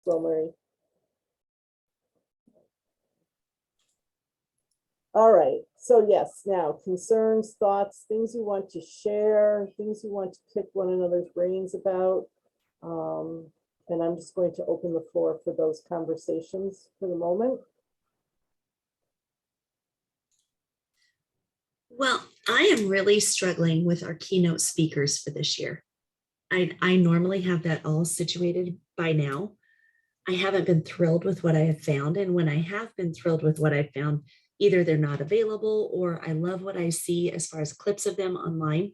Romery. All right, so yes, now concerns, thoughts, things you want to share, things you want to pick one another's brains about. And I'm just going to open the floor for those conversations for the moment. Well, I am really struggling with our keynote speakers for this year. I normally have that all situated by now. I haven't been thrilled with what I have found. And when I have been thrilled with what I found, either they're not available or I love what I see as far as clips of them online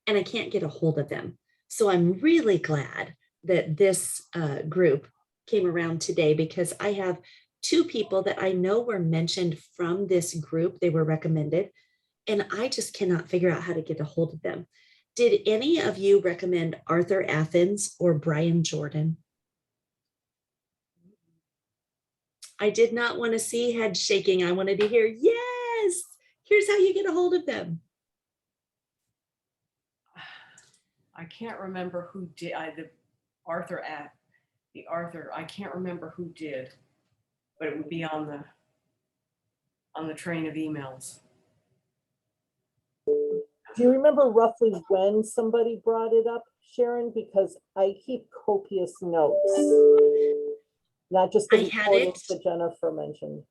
and I can't get a hold of them. So I'm really glad that this group came around today because I have two people that I know were mentioned from this group. They were recommended and I just cannot figure out how to get a hold of them. Did any of you recommend Arthur Athens or Brian Jordan? I did not want to see head shaking. I wanted to hear, yes, here's how you get a hold of them. I can't remember who did, Arthur, I can't remember who did, but it would be on the train of emails. Do you remember roughly when somebody brought it up, Sharon? Because I keep copious notes, not just the recordings that Jennifer mentioned.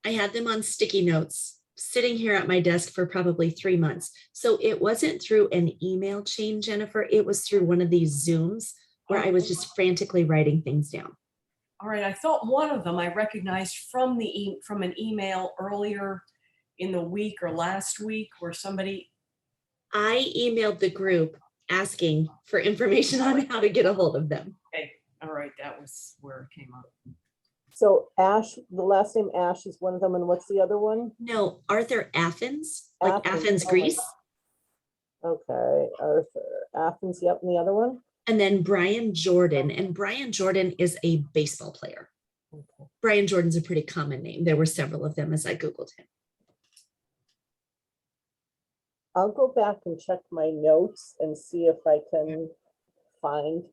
I had them on sticky notes sitting here at my desk for probably 3 months. So it wasn't through an email chain, Jennifer. It was through one of these Zooms where I was just frantically writing things down. All right, I thought one of them I recognized from an email earlier in the week or last week where somebody. I emailed the group asking for information on how to get a hold of them. Okay, all right, that was where it came up. So Ash, the last name Ash is one of them, and what's the other one? No, Arthur Athens, like Athens, Greece. Okay, Arthur Athens, yep, and the other one? And then Brian Jordan, and Brian Jordan is a baseball player. Okay. Brian Jordan's a pretty common name. There were several of them as I Googled him. I'll go back and check my notes and see if I can find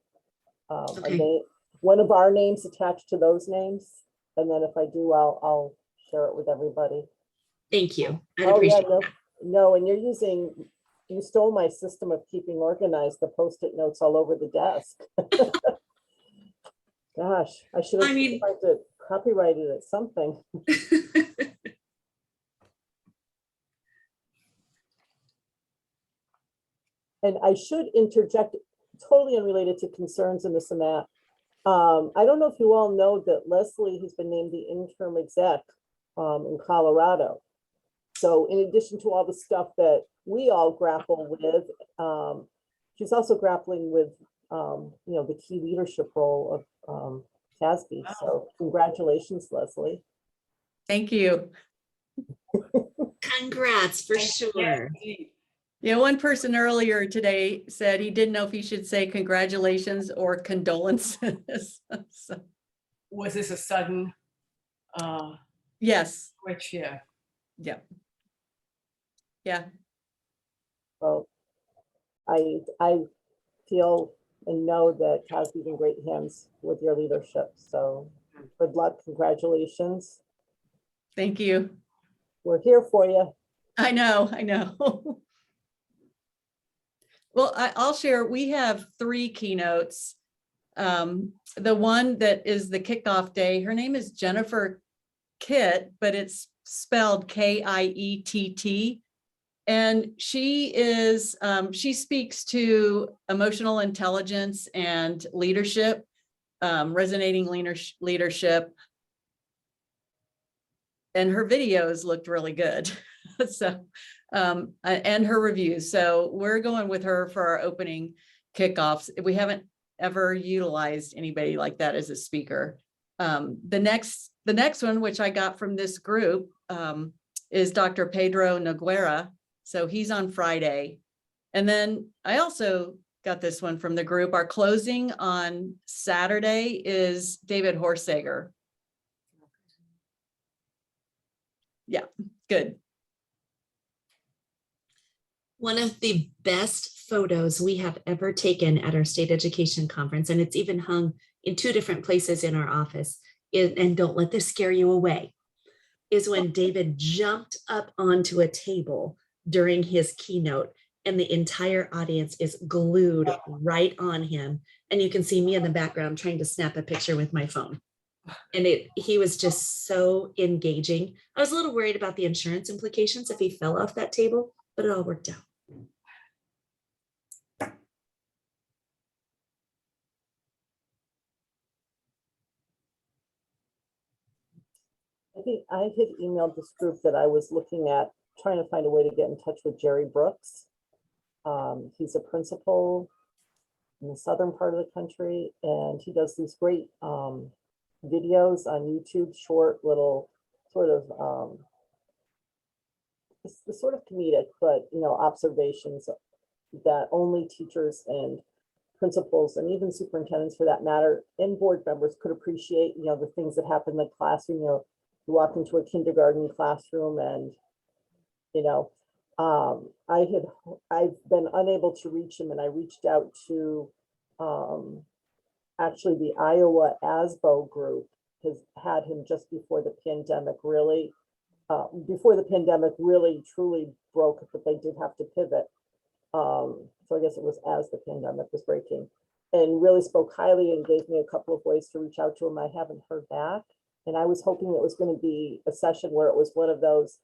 a name, one of our names attached to those names. And then if I do, I'll share it with everybody. Thank you. I'd appreciate that. No, and you stole my system of keeping organized, the Post-it notes all over the desk. Gosh, I should have tried to copyright it at something. And I should interject, totally unrelated to concerns in this and that. I don't know if you all know that Leslie has been named the interim exec in Colorado. So in addition to all the stuff that we all grapple with, she's also grappling with, the key leadership role of CASB. So congratulations, Leslie. Thank you. Congrats for sure. Yeah, one person earlier today said he didn't know if he should say congratulations or condolences. So. Was this a sudden? Yes. Switch, yeah. Yeah. Yeah. Well, I feel and know that CASB's in great hands with your leadership. So good luck, congratulations. Thank you. We're here for you. I know. Well, I'll share, we have 3 keynotes. The one that is the kickoff day, her name is Jennifer Kitt, but it's spelled K-I-E-T-T. And she speaks to emotional intelligence and leadership, resonating leadership. And her videos looked really good. So, and her reviews. So we're going with her for our opening kickoffs. We haven't ever utilized anybody like that as a speaker. The next one, which I got from this group, is Dr. Pedro Noguera. So he's on Friday. And then I also got this one from the group. Our closing on Saturday is David Horsager. Yeah, good. One of the best photos we have ever taken at our state education conference, and it's even hung in two different places in our office, and don't let this scare you away, is when David jumped up onto a table during his keynote and the entire audience is glued right on him. And you can see me in the background trying to snap a picture with my phone. And he was just so engaging. I was a little worried about the insurance implications if he fell off that table, but it all worked out. I think I had emailed this group that I was looking at, trying to find a way to get in touch with Jerry Brooks. He's a principal in the southern part of the country, and he does these great videos on YouTube, short little sort of, it's sort of comedic, but observations that only teachers and principals and even superintendents for that matter and board members could appreciate, the things that happen in the classroom. You walk into a kindergarten classroom and, I've been unable to reach him, and I reached out to actually the Iowa ASBO group has had him just before the pandemic really truly broke, but they did have to pivot. So I guess it was as the pandemic was breaking, and really spoke highly and gave me a couple of ways to reach out to him. I haven't heard back. And I was hoping it was going to be a session where it was one of those,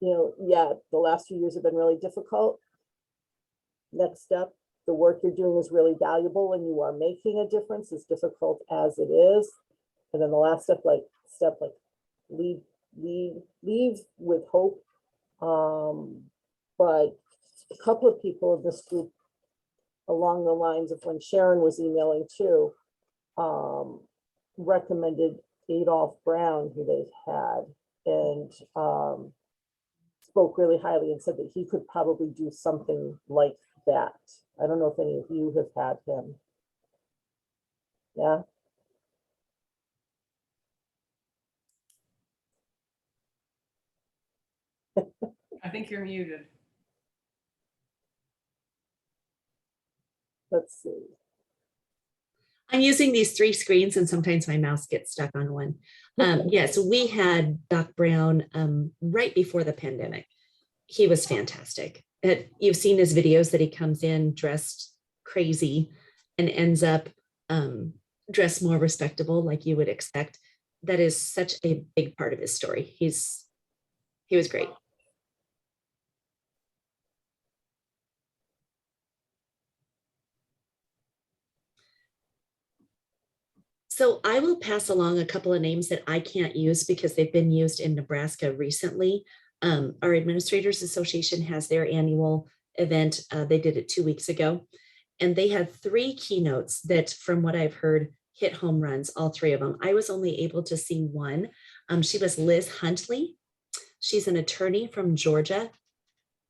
the last few years have been really difficult. Next step, the work you're doing is really valuable and you are making a difference, as difficult as it is. And then the last step, leave with hope. But a couple of people in this group, along the lines of when Sharon was emailing too, recommended Adolph Brown, who they've had, and spoke really highly and said that he could probably do something like that. I don't know if any of you have had him. Yeah. I think you're muted. Let's see. I'm using these three screens and sometimes my mouse gets stuck on one. Yes, we had Doc Brown right before the pandemic. He was fantastic. You've seen his videos that he comes in dressed crazy and ends up dressed more respectable, like you would expect. That is such a big part of his story. He was great. So I will pass along a couple of names that I can't use because they've been used in Nebraska recently. Our Administrators Association has their annual event. They did it 2 weeks ago. And they had 3 keynotes that, from what I've heard, hit home runs, all 3 of them. I was only able to see one. She was Liz Huntley. She's an attorney from Georgia,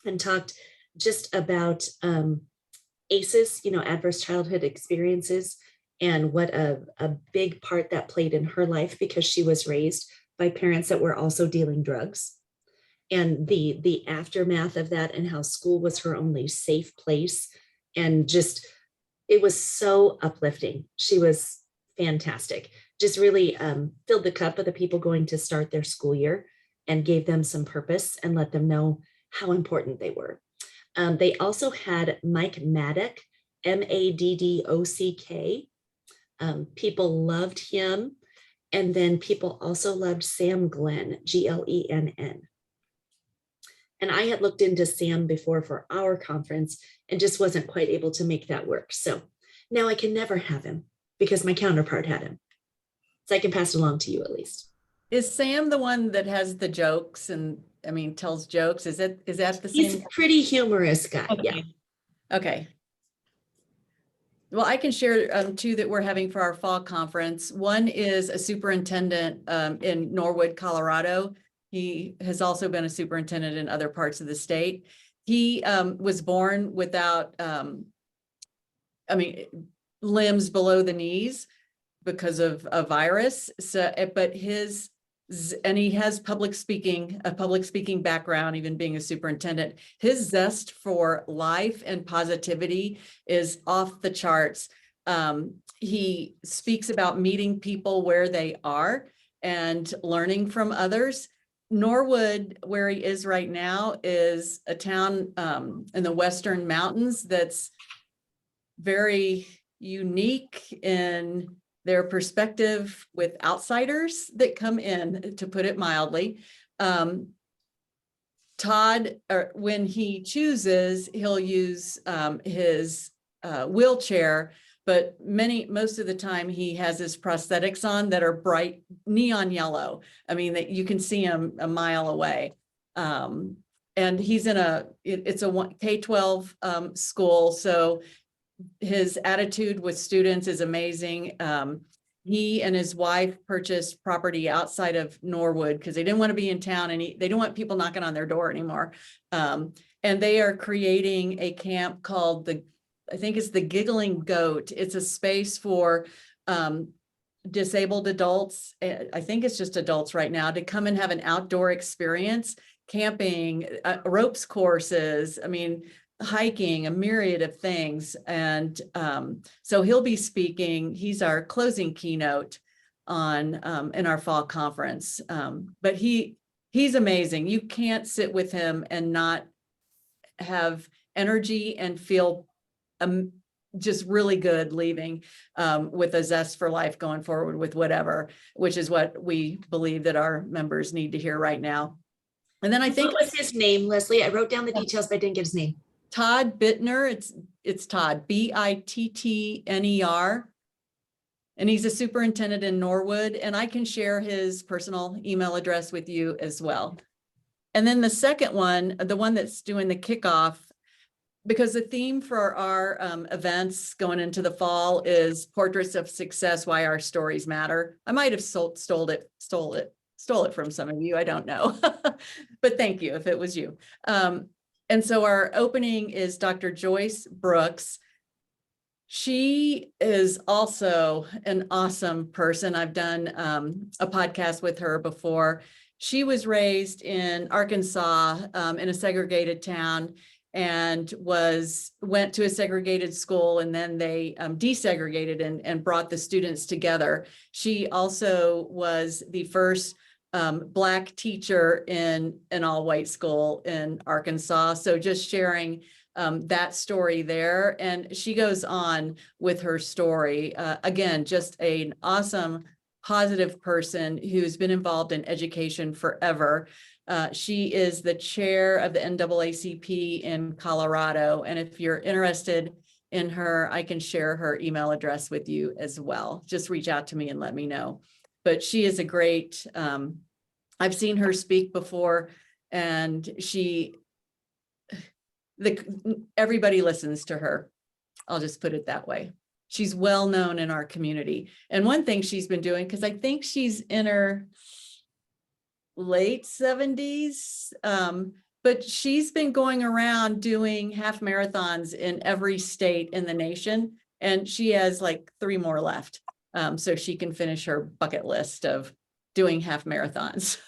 and talked just about ACEs, adverse childhood experiences, and what a big part that played in her life because she was raised by parents that were also dealing drugs. And the aftermath of that, and how school was her only safe place. And just, it was so uplifting. She was fantastic. Just really filled the cup of the people going to start their school year and gave them some purpose and let them know how important they were. They also had Mike Maddock, Maddock. People loved him. And then people also loved Sam Glenn, Glenn. And I had looked into Sam before for our conference and just wasn't quite able to make that work. So now I can never have him because my counterpart had him. So I can pass it along to you at least. Is Sam the one that has the jokes and, tells jokes? Is that the same? He's a pretty humorous guy. Okay. Yeah. Okay. Well, I can share 2 that we're having for our fall conference. One is a superintendent in Norwood, Colorado. He has also been a superintendent in other parts of the state. He was born without, limbs below the knees because of a virus. So, but his and he has a public speaking background, even being a superintendent. His zest for life and positivity is off the charts. He speaks about meeting people where they are and learning from others. Norwood, where he is right now, is a town in the Western Mountains that's very unique in their perspective with outsiders that come in, to put it mildly. Todd, when he chooses, he'll use his wheelchair, but most of the time he has his prosthetics on that are bright neon yellow. I mean, that you can see him a mile away. And he's in it's a K-12 school, so his attitude with students is amazing. He and his wife purchased property outside of Norwood because they didn't want to be in town, and they didn't want people knocking on their door anymore. And they are creating a camp called I think it's the Giggling Goat. It's a space for disabled adults. I think it's just adults right now, to come and have an outdoor experience, camping, ropes courses. I mean, hiking, a myriad of things. And so he'll be speaking. He's our closing keynote on in our fall conference. But he's amazing. You can't sit with him and not have energy and feel just really good leaving with a zest for life going forward with whatever, which is what we believe that our members need to hear right now. And then I think, what was his name, Leslie? I wrote down the details, but I didn't get his name. Todd Bittner. It's Todd, Bittner, and he's a superintendent in Norwood, and I can share his personal email address with you as well. And then the second one, the one that's doing the kickoff, because the theme for our events going into the fall is Portraits of Success, Why Our Stories Matter. I might have stole it from some of you, I don't know, but thank you if it was you. And so our opening is Dr. Joyce Brooks. She is also an awesome person. I've done a podcast with her before. She was raised in Arkansas in a segregated town, and went to a segregated school, and then they desegregated and brought the students together. She also was the first Black teacher in an all-white school in Arkansas. So just sharing that story there. And she goes on with her story. Again, just an awesome, positive person who's been involved in education forever. She is the chair of the NAACP in Colorado. And if you're interested in her, I can share her email address with you as well. Just reach out to me and let me know. But she is a great, I've seen her speak before, and everybody listens to her. I'll just put it that way. She's well known in our community. And one thing she's been doing, because I think she's in her late 70s, but she's been going around doing half marathons in every state in the nation. And she has like 3 more left. So she can finish her bucket list of doing half marathons.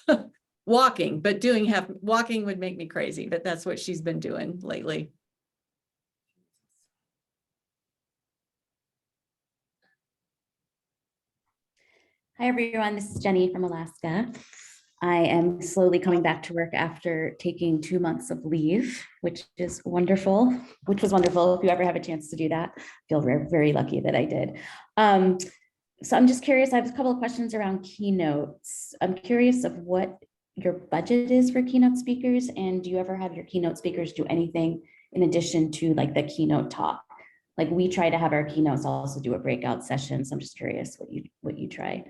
Walking would make me crazy, but that's what she's been doing lately. Hi, everyone. This is Jenny from Alaska. I am slowly coming back to work after taking 2 months of leave, which was wonderful. If you ever have a chance to do that, I feel very, very lucky that I did. So I'm just curious, I have a couple of questions around keynotes. I'm curious of what your budget is for keynote speakers, and do you ever have your keynote speakers do anything in addition to like the keynote talk? Like we try to have our keynotes also do a breakout session. So I'm just curious what you try.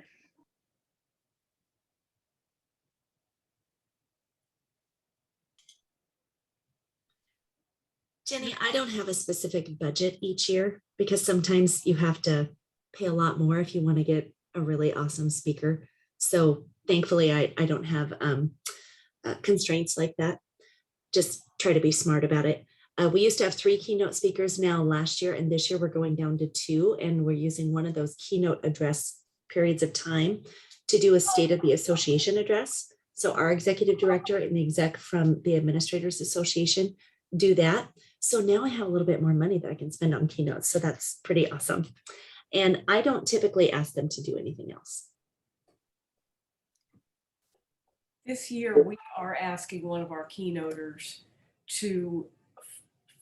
Jenny, I don't have a specific budget each year because sometimes you have to pay a lot more if you want to get a really awesome speaker. So thankfully, I don't have constraints like that. Just try to be smart about it. We used to have 3 keynote speakers now last year, and this year we're going down to 2, and we're using one of those keynote address periods of time to do a State of the Association address. So our executive director and the exec from the Administrators Association do that. So now I have a little bit more money that I can spend on keynotes. So that's pretty awesome. And I don't typically ask them to do anything else. This year, we are asking one of our keynoters to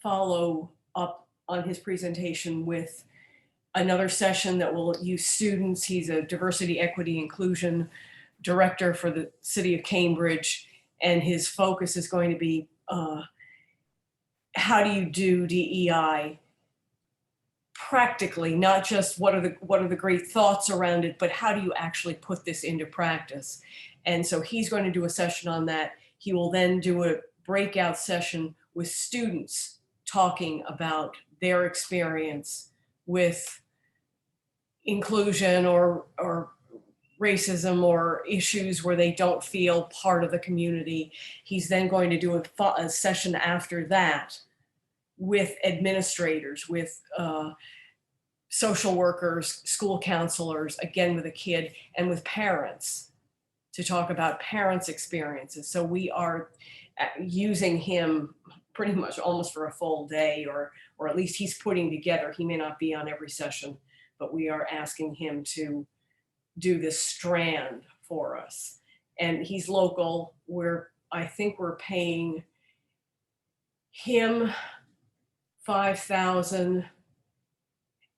follow up on his presentation with another session that will use students. He's a diversity, equity, inclusion director for the city of Cambridge, and his focus is going to be how do you do DEI practically, not just what are the great thoughts around it, but how do you actually put this into practice? And so he's going to do a session on that. He will then do a breakout session with students talking about their experience with inclusion or racism or issues where they don't feel part of the community. He's then going to do a session after that with administrators, with social workers, school counselors, again with a kid, and with parents to talk about parents' experiences. So we are using him pretty much almost for a full day, or at least he's putting together. He may not be on every session, but we are asking him to do this strand for us. And he's local. I think we're paying him $5,000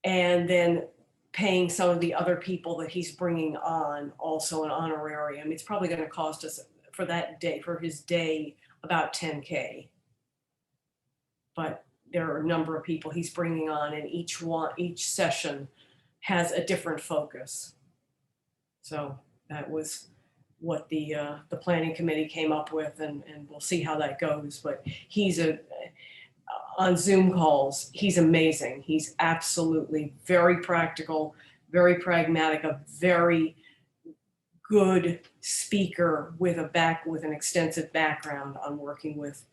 and then paying some of the other people that he's bringing on also an honorarium. It's probably going to cost us for that day, for his day, about $10K. But there are a number of people he's bringing on, and each session has a different focus. So that was what the planning committee came up with, and we'll see how that goes. But he's on Zoom calls, he's amazing. He's absolutely very practical, very pragmatic, a very good speaker with an extensive background on working with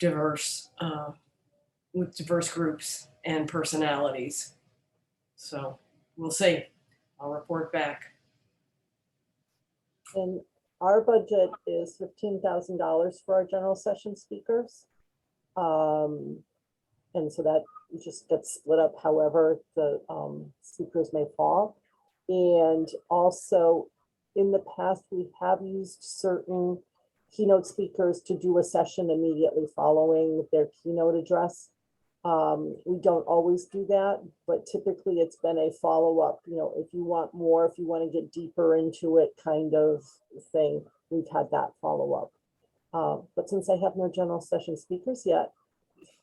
diverse groups and personalities. So we'll see. I'll report back. And our budget is $15,000 for our general session speakers. And so that just gets split up however the speakers may fall. And also in the past, we have used certain keynote speakers to do a session immediately following their keynote address. We don't always do that, but typically it's been a follow-up, if you want more, if you want to get deeper into it kind of thing, we've had that follow-up. But since I have no general session speakers yet,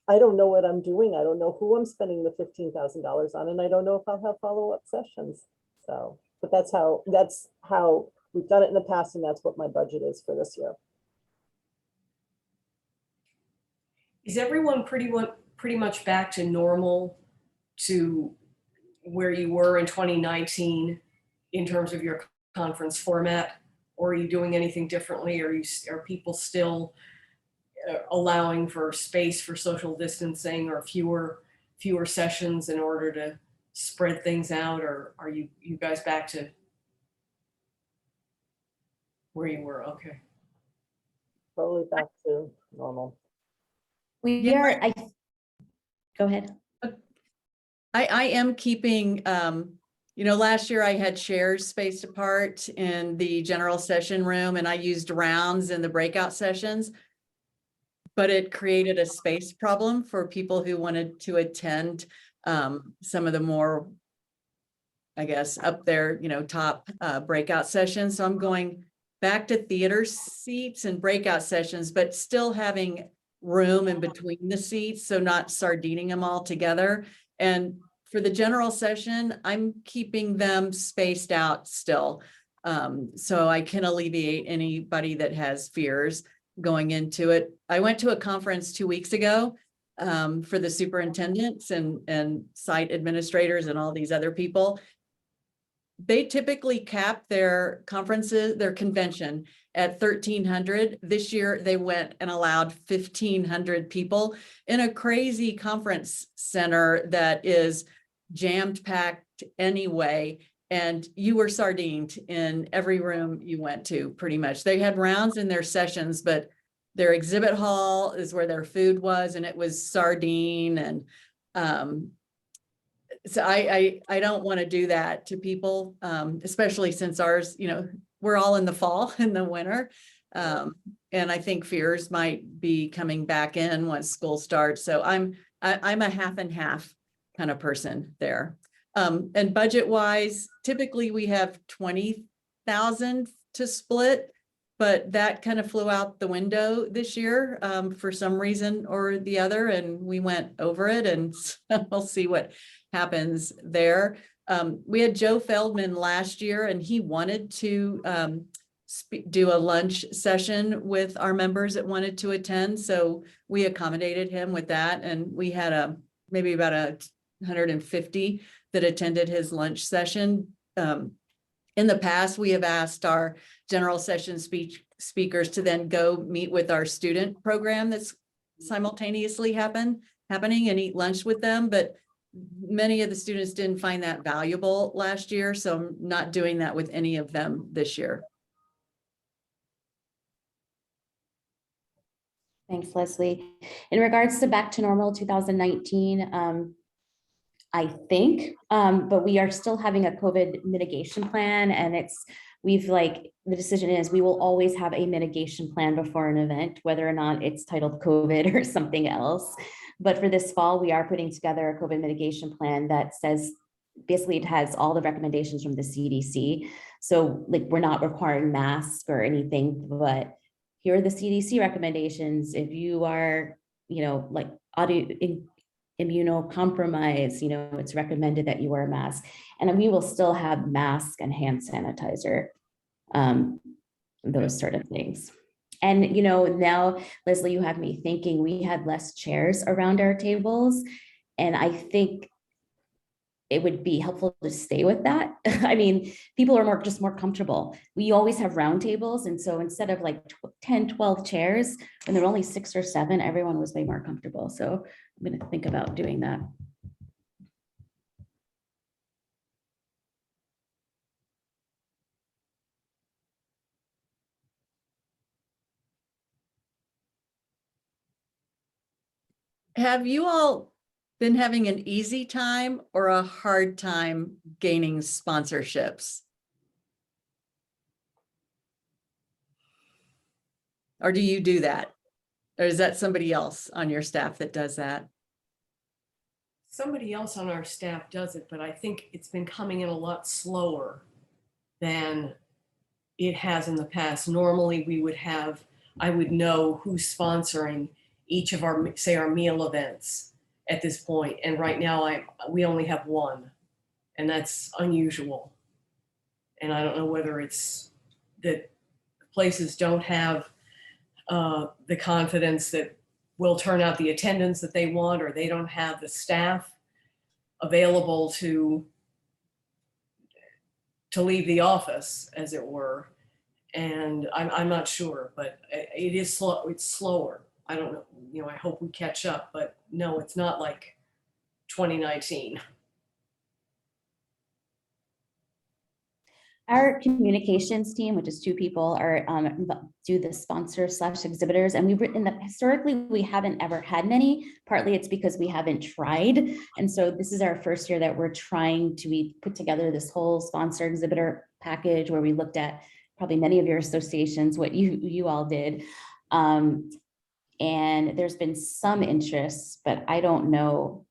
I don't know what I'm doing. I don't know who I'm spending the $15,000 on, and I don't know if I'll have follow-up sessions. So, but that's how we've done it in the past, and that's what my budget is for this year. Is everyone pretty much back to normal, to where you were in 2019 in terms of your conference format? Or are you doing anything differently? Are people still allowing for space for social distancing, or fewer sessions in order to spread things out? Or are you guys back to where you were? Okay. Totally back to normal. We are, go ahead. I am keeping, last year I had chairs spaced apart in the general session room, and I used rounds in the breakout sessions. But it created a space problem for people who wanted to attend some of the more, I guess, up there, top breakout sessions. So I'm going back to theater seats and breakout sessions, but still having room in between the seats, so not sardining them all together. And for the general session, I'm keeping them spaced out still, so I can alleviate anybody that has fears going into it. I went to a conference 2 weeks ago for the superintendents and site administrators and all these other people. They typically cap their conferences, their convention at 1,300. This year they went and allowed 1,500 people in a crazy conference center that is jammed packed anyway. and you were sardined in every room you went to, pretty much. They had rounds in their sessions, but their exhibit hall is where their food was, and it was sardine. And so I don't want to do that to people, especially since ours, we're all in the fall and the winter. And I think fears might be coming back in once school starts. So I'm a half and half kind of person there. And budget wise, typically we have 20,000 to split, but that kind of flew out the window this year for some reason or the other, and we went over it, and so we'll see what happens there. We had Joe Feldman last year, and he wanted to do a lunch session with our members that wanted to attend. So we accommodated him with that. And we had maybe about 150 that attended his lunch session. In the past, we have asked our general session speakers to then go meet with our student program that's simultaneously happening and eat lunch with them. But many of the students didn't find that valuable last year. So I'm not doing that with any of them this year. Thanks, Leslie. In regards to back to normal 2019, I think, but we are still having a COVID mitigation plan, and the decision is we will always have a mitigation plan before an event, whether or not it's titled COVID or something else. But for this fall, we are putting together a COVID mitigation plan that says, basically it has all the recommendations from the CDC. So we're not requiring masks or anything, but here are the CDC recommendations. If you are, immunocompromised, it's recommended that you wear a mask. And we will still have mask and hand sanitizer, those sort of things. And, now, Leslie, you have me thinking we had less chairs around our tables. And I think it would be helpful to stay with that. I mean, people are just more comfortable. We always have round tables. And so instead of 10, 12 chairs, when there were only 6 or 7, everyone was way more comfortable. So I'm going to think about doing that. Have you all been having an easy time or a hard time gaining sponsorships? Or do you do that? Or is that somebody else on your staff that does that? Somebody else on our staff does it, but I think it's been coming in a lot slower than it has in the past. Normally I would know who's sponsoring each of our meal events at this point. And right now we only have one, and that's unusual. And I don't know whether it's that places don't have the confidence that will turn out the attendance that they want, or they don't have the staff available to leave the office, as it were. And I'm not sure, but it is slow. It's slower. I don't know, I hope we catch up, but no, it's not like 2019. Our communications team, which is 2 people, are do the sponsor/exhibitors, and historically we haven't ever had many. Partly it's because we haven't tried, and so this is our first year that we're trying to put together this whole sponsor exhibitor package, where we looked at probably many of your associations, what you all did. And there's been some interest, but I don't know.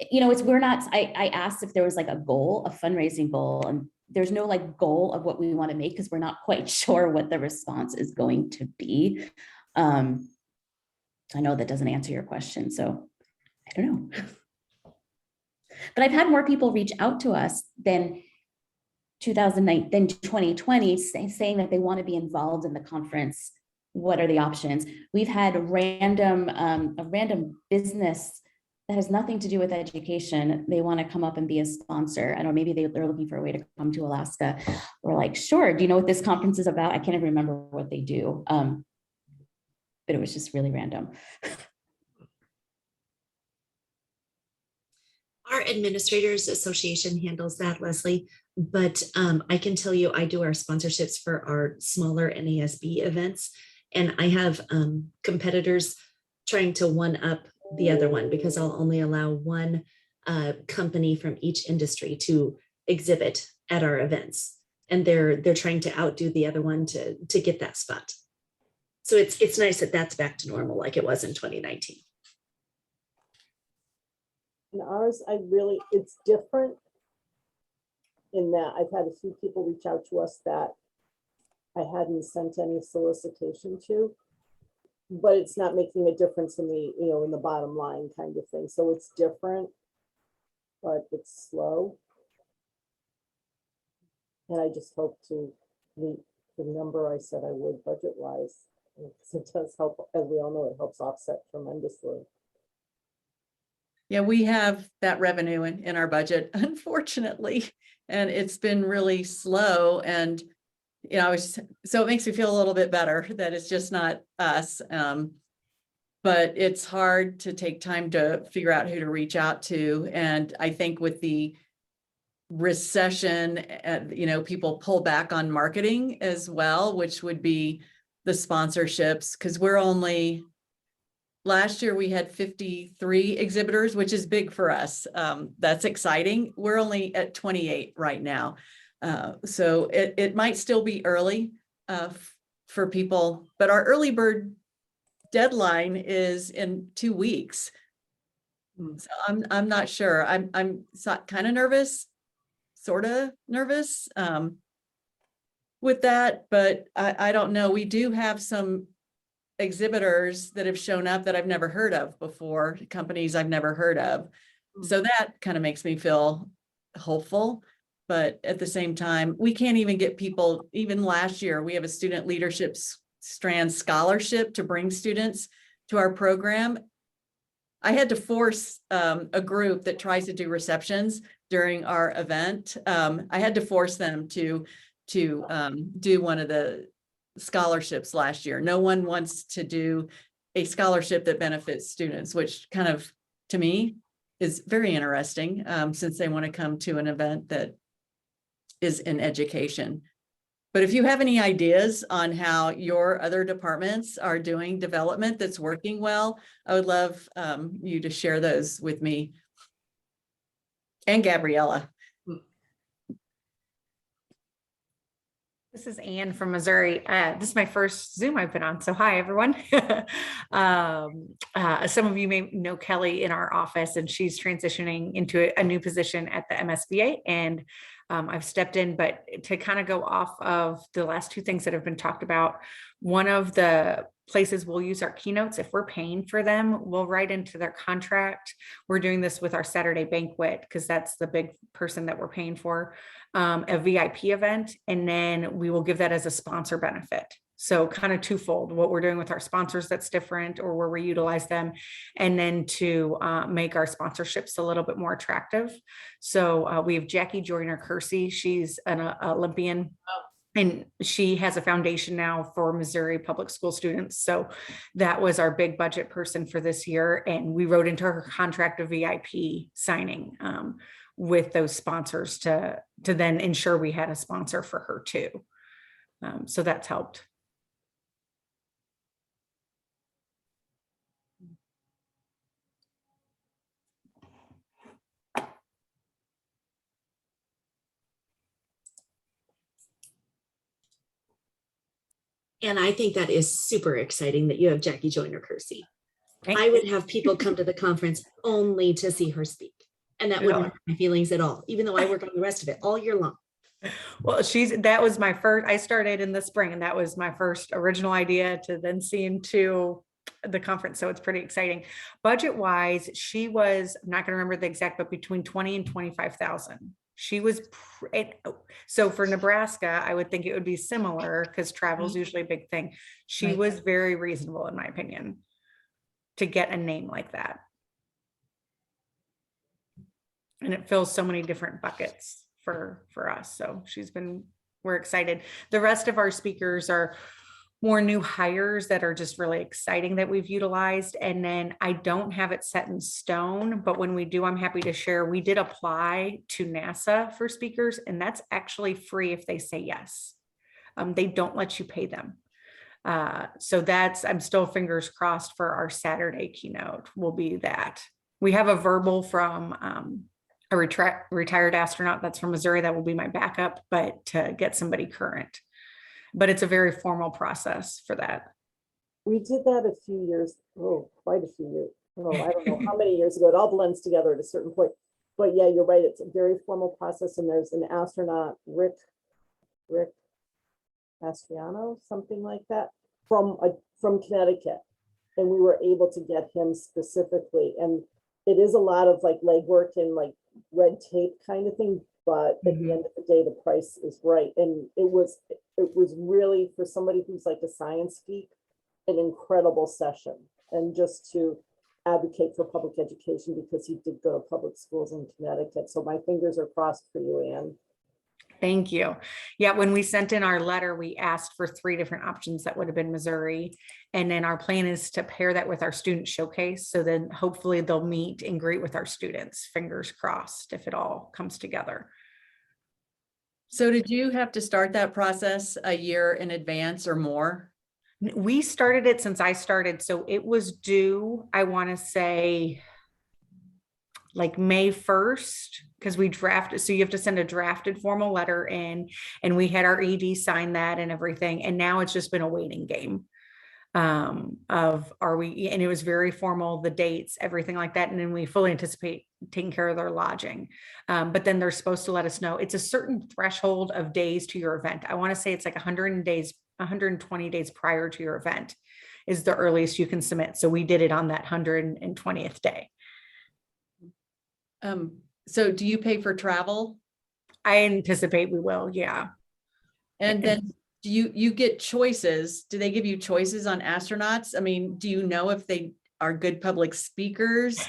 I asked if there was a goal, a fundraising goal, and there's no goal of what we want to make, because we're not quite sure what the response is going to be. I know that doesn't answer your question, so I don't know. But I've had more people reach out to us than 2020, saying that they want to be involved in the conference. What are the options? We've had a random business that has nothing to do with education. They want to come up and be a sponsor. I don't know, maybe they're looking for a way to come to Alaska. We're like, sure. Do you know what this conference is about? I can't even remember what they do. But it was just really random. Our Administrators Association handles that, Leslie. But I can tell you, I do our sponsorships for our smaller NASB events, and I have competitors trying to one up the other one because I'll only allow one company from each industry to exhibit at our events, and they're trying to outdo the other one to get that spot. So it's nice that that's back to normal like it was in 2019. And ours, it's different in that I've had a few people reach out to us that I hadn't sent any solicitation to, but it's not making a difference in the, in the bottom line kind of thing. So it's different, but it's slow. And I just hope to meet the number I said I would budget-wise. Because it does help, as we all know, it helps offset tremendously. Yeah, we have that revenue in our budget, unfortunately, and it's been really slow. And, so it makes me feel a little bit better that it's just not us. But it's hard to take time to figure out who to reach out to. And I think with the recession, people pull back on marketing as well, which would be the sponsorships, because last year we had 53 exhibitors, which is big for us. That's exciting. We're only at 28 right now. So it might still be early for people, but our early bird deadline is in 2 weeks. So I'm not sure. I'm kind of nervous, sort of nervous with that, but I don't know. We do have some exhibitors that have shown up that I've never heard of before, companies I've never heard of. So that kind of makes me feel hopeful. But at the same time, we can't even get people. Even last year, we have a student leadership strand scholarship to bring students to our program. I had to force a group that tries to do receptions during our event. I had to force them to do one of the scholarships last year. No one wants to do a scholarship that benefits students, which kind of, to me, is very interesting, since they want to come to an event that is in education. But if you have any ideas on how your other departments are doing development that's working well, I would love you to share those with me and Gabriella. This is Anne from Missouri. This is my first Zoom I've been on. So hi, everyone. Some of you may know Kelly in our office, and she's transitioning into a new position at the MSBA. And I've stepped in, but to kind of go off of the last two things that have been talked about, one of the places we'll use our keynotes, if we're paying for them, we'll write into their contract. We're doing this with our Saturday banquet because that's the big person that we're paying for, a VIP event, and then we will give that as a sponsor benefit. So kind of twofold, what we're doing with our sponsors that's different, or where we utilize them, and then to make our sponsorships a little bit more attractive. So we have Jackie Joyner Kersey. She's an Olympian. And she has a foundation now for Missouri public school students. So that was our big budget person for this year. And we wrote into her contract a VIP signing with those sponsors to then ensure we had a sponsor for her too. So that's helped. And I think that is super exciting that you have Jackie Joyner Kersey. Thank I you. would have people come to the conference only to see her speak. And that wouldn't hurt my feelings at all, even though I work on the rest of it all year long. Well, that was my first, I started in the spring, and that was my first original idea to then see into the conference. So it's pretty exciting. Budget wise, she was, I'm not going to remember the exact, but between 20 and 25,000. She was, so for Nebraska, I would think it would be similar because travel is usually a big thing. She Right. was very reasonable, in my opinion, to get a name like that. And it fills so many different buckets for us. So we're excited. The rest of our speakers are more new hires that are just really exciting that we've utilized. And then I don't have it set in stone, but when we do, I'm happy to share, we did apply to NASA for speakers, and that's actually free if they say yes. They don't let you pay them. So that's, I'm still fingers crossed for our Saturday keynote will be that. We have a verbal from a retired astronaut that's from Missouri that will be my backup, but to get somebody current. But it's a very formal process for that. We did that a few years, quite a few years. Oh, I don't know how many years ago. It all blends together at a certain point. But yeah, you're right. It's a very formal process. And there's an astronaut, Rick Mastriano, something like that, from Connecticut. And we were able to get him specifically. And it is a lot of like legwork and like red tape kind of thing. But at the end of the day, the price is right. And it was really, for somebody who's like a science geek, an incredible session. And just to advocate for public education, because he did go to public schools in Connecticut. So my fingers are crossed for you, Anne. Thank you. Yeah, when we sent in our letter, we asked for 3 different options that would have been Missouri. And then our plan is to pair that with our student showcase. So then hopefully they'll meet and greet with our students, fingers crossed, if it all comes together. So did you have to start that process a year in advance or more? We started it since I started. So it was due, I want to say, like May 1st, because we drafted, so you have to send a drafted formal letter in, and we had our ED sign that and everything. And now it's just been a waiting game of are we, and it was very formal, the dates, everything like that. And then we fully anticipate taking care of their lodging. But then they're supposed to let us know it's a certain threshold of days to your event. I want to say it's like 120 days prior to your event is the earliest you can submit. So we did it on that 120th day. So do you pay for travel? I anticipate we will, yeah. And then do you get choices? Do they give you choices on astronauts? I mean, do you know if they are good public speakers?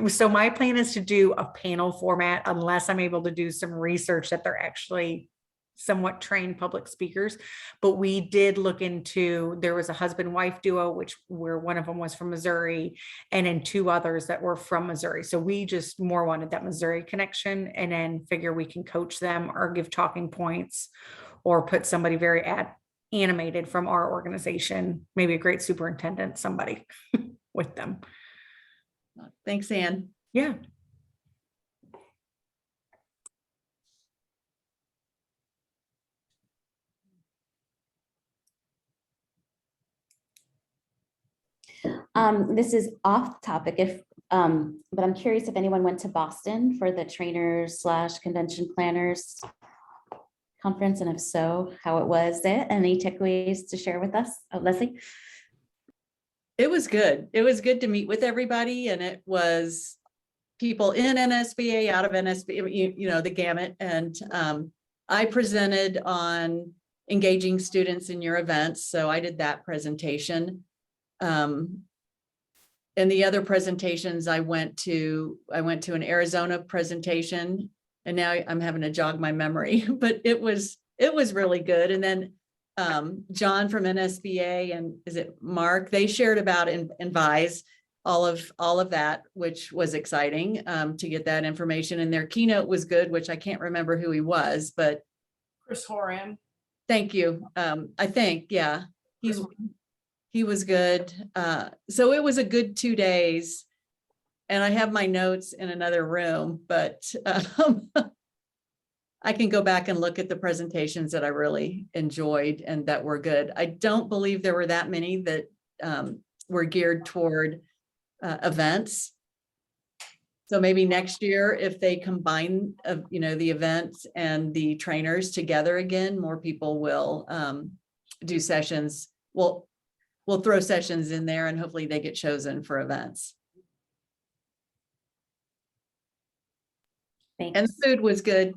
So my plan is to do a panel format unless I'm able to do some research that they're actually somewhat trained public speakers. But we did look into, there was a husband-wife duo, where one of them was from Missouri, and then 2 others that were from Missouri. So we just more wanted that Missouri connection, and then figure we can coach them or give talking points or put somebody very animated from our organization, maybe a great superintendent, somebody with them. Thanks, Anne. Yeah. This is off topic but I'm curious if anyone went to Boston for the trainers / convention planners conference, and if so, how it was. Any takeaways to share with us? Leslie? It was good. It was good to meet with everybody, and it was people in NSBA, out of NSBA, you know, the gamut. And I presented on engaging students in your events. So I did that presentation. And the other presentations, I went to an Arizona presentation, and now I'm having to jog my memory, but it was really good. And then John from NSBA and is it Mark, they shared about Envise, all of that, which was exciting to get that information. And their keynote was good, which I can't remember who he was, but Chris Horan. thank you. I think, yeah, he was good. So it was a good 2 days, and I have my notes in another room, but I can go back and look at the presentations that I really enjoyed and that were good. I don't believe there were that many that were geared toward events. So maybe next year, if they combine, the events and the trainers together again, more people will do sessions. We'll throw sessions in there, and hopefully they get chosen for events. Thanks. And the food was good.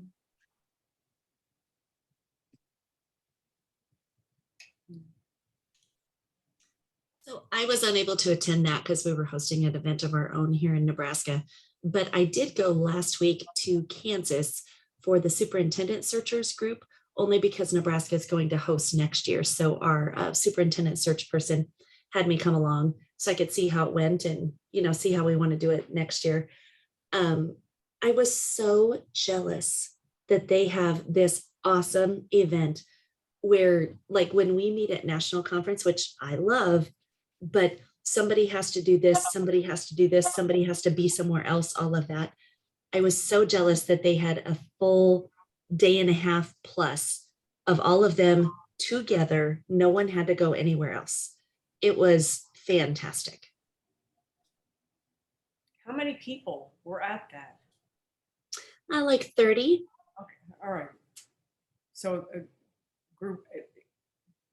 So I was unable to attend that because we were hosting an event of our own here in Nebraska, but I did go last week to Kansas for the superintendent searchers group only because Nebraska is going to host next year. So our superintendent search person had me come along so I could see how it went and, see how we want to do it next year. I was so jealous that they have this awesome event where, like, when we meet at national conference, which I love, but somebody has to do this, somebody has to do this, somebody has to be somewhere else, all of that. I was so jealous that they had a full day and a half plus of all of them together. No one had to go anywhere else. It was fantastic. How many people were at that? Like 30. Okay, all right. So a group,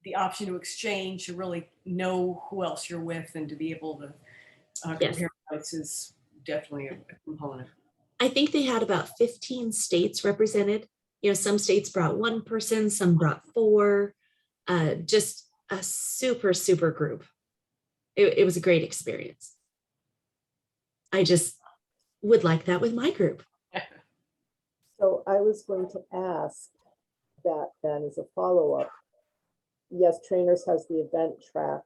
the option to exchange, to really know who else you're with and to be able to Yes. compare notes is definitely a component. I think they had about 15 states represented. Some states brought one person, some brought 4. Just a super, super group. It was a great experience. I just would like that with my group. So I was going to ask that then as a follow-up. Yes, Trainers has the event track.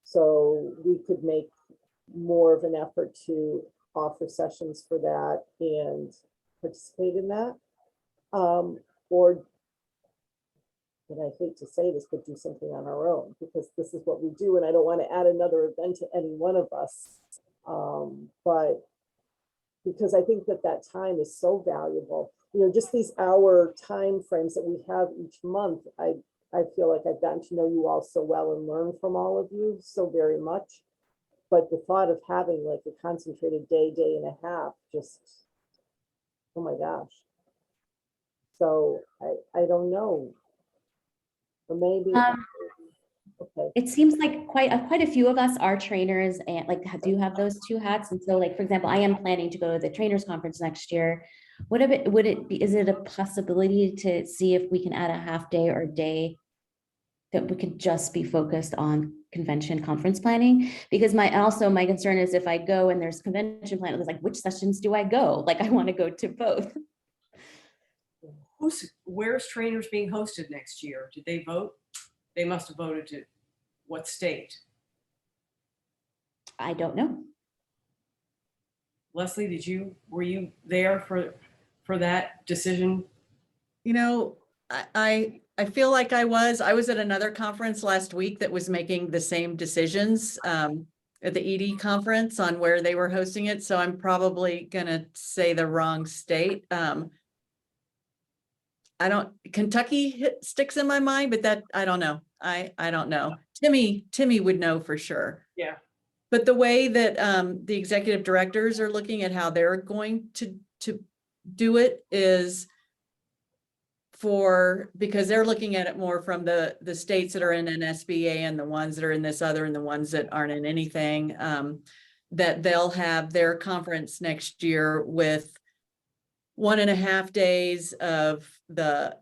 So we could make more of an effort to offer sessions for that and participate in that. Or, and I hate to say this, but do something on our own, because this is what we do, and I don't want to add another event to any one of us. But because I think that time is so valuable, just these hour time frames that we have each month, I feel like I've gotten to know you all so well and learn from all of you so very much. But the thought of having like a concentrated day and a half, just, oh my gosh. So I don't know. Or maybe, okay. It seems like quite a few of us are trainers and do have those 2 hats. And so, like, for example, I am planning to go to the trainers conference next year. Is it a possibility to see if we can add a half day or day that we could just be focused on convention conference planning? Because my concern is if I go and there's convention planning, it's like, which sessions do I go? Like, I want to go to both. Where's Trainers being hosted next year? Did they vote? They must have voted to what state? I don't know. Leslie, were you there for that decision? I feel like I was at another conference last week that was making the same decisions at the ED conference on where they were hosting it. So I'm probably gonna say the wrong state. Kentucky sticks in my mind, but that, I don't know. I don't know. Timmy would know for sure. Yeah. But the way that the executive directors are looking at how they're going to do it is because they're looking at it more from the states that are in an SBA and the ones that are in this other and the ones that aren't in anything, that they'll have their conference next year with 1.5 days of the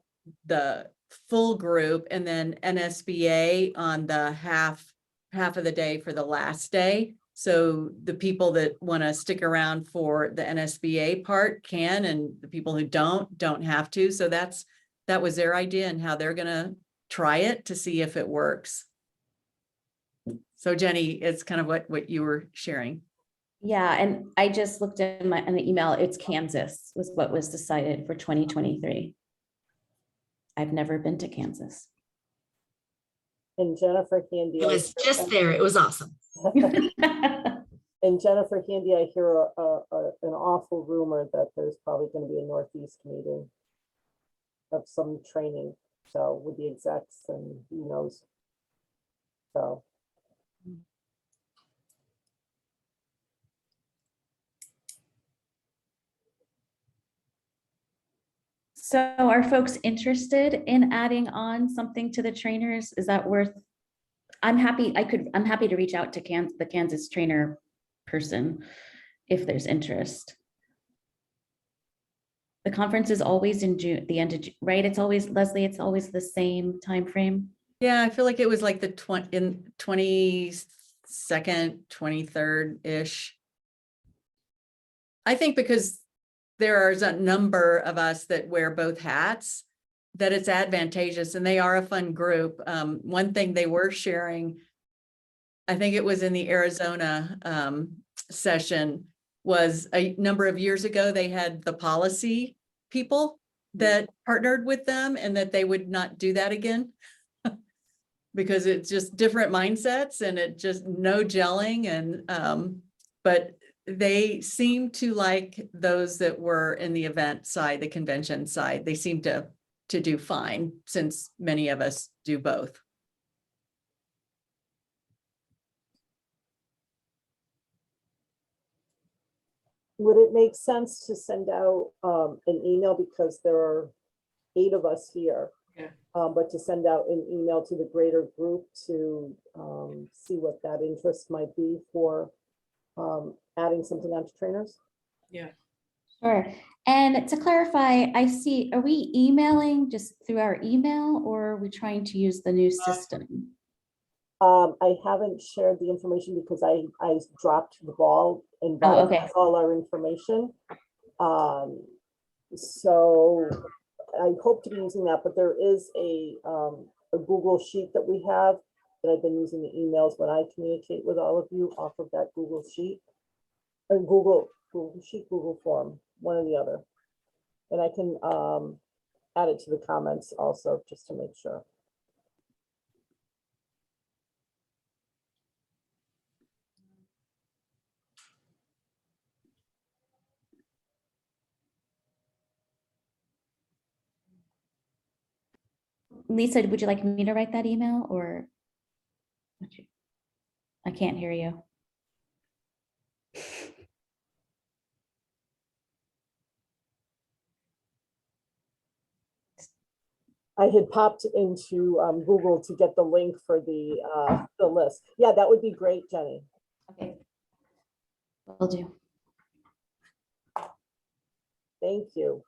full group and then NSBA on the half of the day for the last day. So the people that want to stick around for the NSBA part can, and the people who don't have to. So that was their idea and how they're going to try it to see if it works. So Jenny, it's kind of what you were sharing. Yeah, and I just looked at in the email, it's Kansas was what was decided for 2023. I've never been to Kansas. And Jennifer Handy. It was just there. It was awesome. And Jennifer Handy, I hear an awful rumor that there's probably going to be a Northeast meeting of some training. So with the execs and who knows. So. So are folks interested in adding on something to the trainers? Is that worth? I'm happy to reach out to the Kansas trainer person if there's interest. The conference is always in June, the end of June, right? It's always, Leslie, it's always the same time frame. Yeah, I feel like it was like the 22nd, 23rd-ish. I think because there's a number of us that wear both hats, that it's advantageous, and they are a fun group. One thing they were sharing, I think it was in the Arizona session, was a number of years ago, they had the policy people that partnered with them, and that they would not do that again. Because it's just different mindsets, and it just no gelling, and but they seem to like those that were in the event side, the convention side. They seem to do fine, since many of us do both. Would it make sense to send out an email, because there are 8 of us here? Yeah. But to send out an email to the greater group to see what that interest might be for adding something onto trainers? Sure. And to clarify, I see, are we emailing just through our email, or are we trying to use the new system? I haven't shared the information because I dropped the ball and Oh, Vibe okay. has all our information. So I hope to be using that, but there is a Google Sheet that we have that I've been using the emails when I communicate with all of you off of that Google Sheet. Or Google Sheet, Google Form, one or the other. And I can add it to the comments also, just to make sure. Lisa, would you like me to write that email, or? I can't hear you. I had popped into Google to get the link for the list. Yeah, that would be great, Jenny. Okay. Will do. Thank you.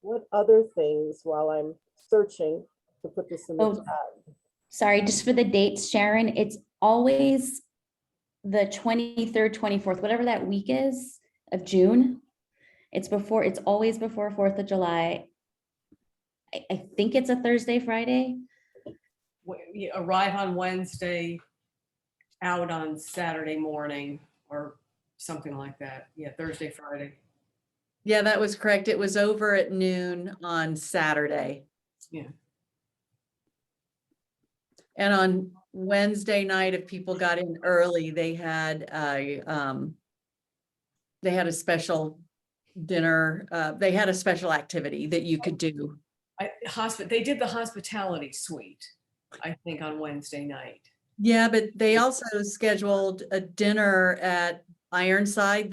What other things, while I'm searching to put this in the Oh. chat? Sorry, just for the dates, Sharon, it's always the 23rd, 24th, whatever that week is of June. It's always before 4th of July. I think it's a Thursday, Friday. You arrive on Wednesday, out on Saturday morning, or something like that. Yeah, Thursday, Friday. Yeah, that was correct. It was over at noon on Saturday. Yeah. And on Wednesday night, if people got in early, they had a special dinner. They had a special activity that you could do. They did the hospitality suite, I think, on Wednesday night. Yeah, but they also scheduled a dinner at Ironside,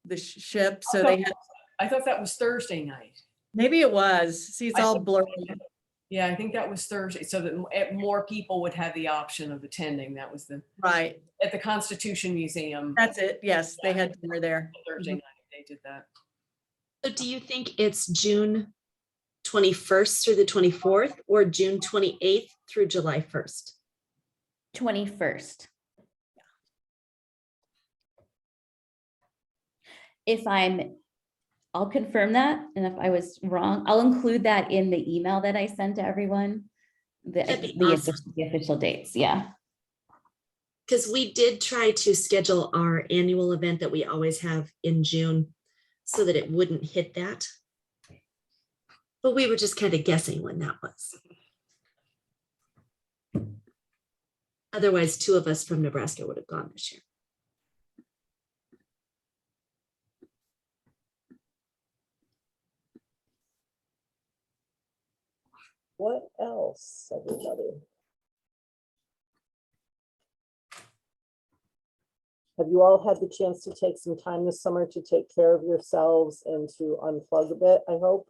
the ship. So they had, I thought that was Thursday night. maybe it was. See, it's all blurry. Yeah, I think that was Thursday, so that more people would have the option of attending. That was Right. at the Constitution Museum. That's it. Yes, they had dinner there. Thursday night, they did that. So do you think it's June 21st through the 24th, or June 28th through July 1st? 21st. I'll confirm that, and if I was wrong, I'll include that in the email that I send to everyone. That'd be The awesome. official dates, yeah. Because we did try to schedule our annual event that we always have in June so that it wouldn't hit that. But we were just kind of guessing when that was. Otherwise, 2 of us from Nebraska would have gone this year. What else, everybody? Have you all had the chance to take some time this summer to take care of yourselves and to unplug a bit, I hope?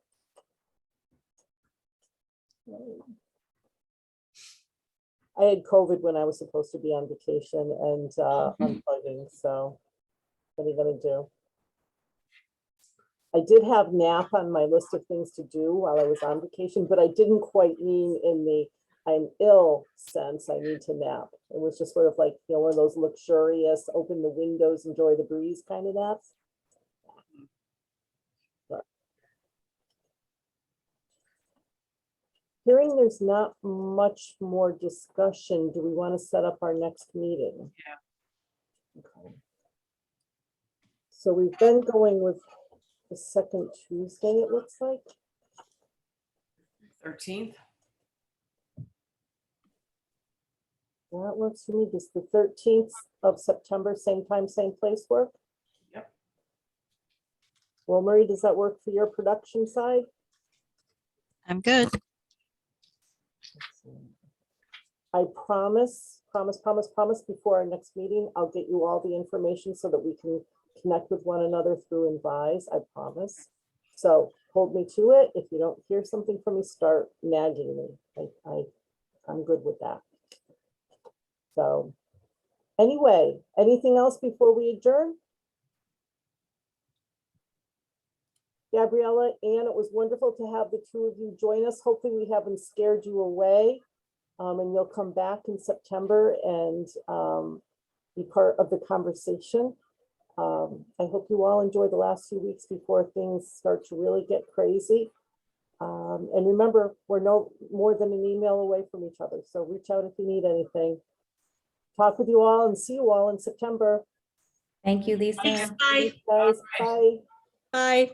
I had COVID when I was supposed to be on vacation and unplugging, so what are you gonna do? I did have nap on my list of things to do while I was on vacation, but I didn't quite mean in the I'm ill sense I need to nap. It was just sort of like, you know, one of those luxurious, open the windows, enjoy the breeze kind of naps. But hearing there's not much more discussion, do we want to set up our next meeting? Yeah. Okay. So we've been going with the second Tuesday, it looks like. 13th. That works for me. Does the 13th of September, same time, same place work? Yep. Well, Marie, does that work for your production side? I'm good. I promise before our next meeting, I'll get you all the information so that we can connect with one another through Advise, I promise. So hold me to it. If you don't hear something from me, start nagging me. I'm good with that. So anyway, anything else before we adjourn? Gabriella, Ann, it was wonderful to have the two of you join us. Hopefully we haven't scared you away. And you'll come back in September and be part of the conversation. I hope you all enjoy the last few weeks before things start to really get crazy. And remember, we're no more than an email away from each other. So reach out if you need anything. Talk with you all and see you all in September. Thank you, Lisa. Thanks, bye. Guys, bye. Bye.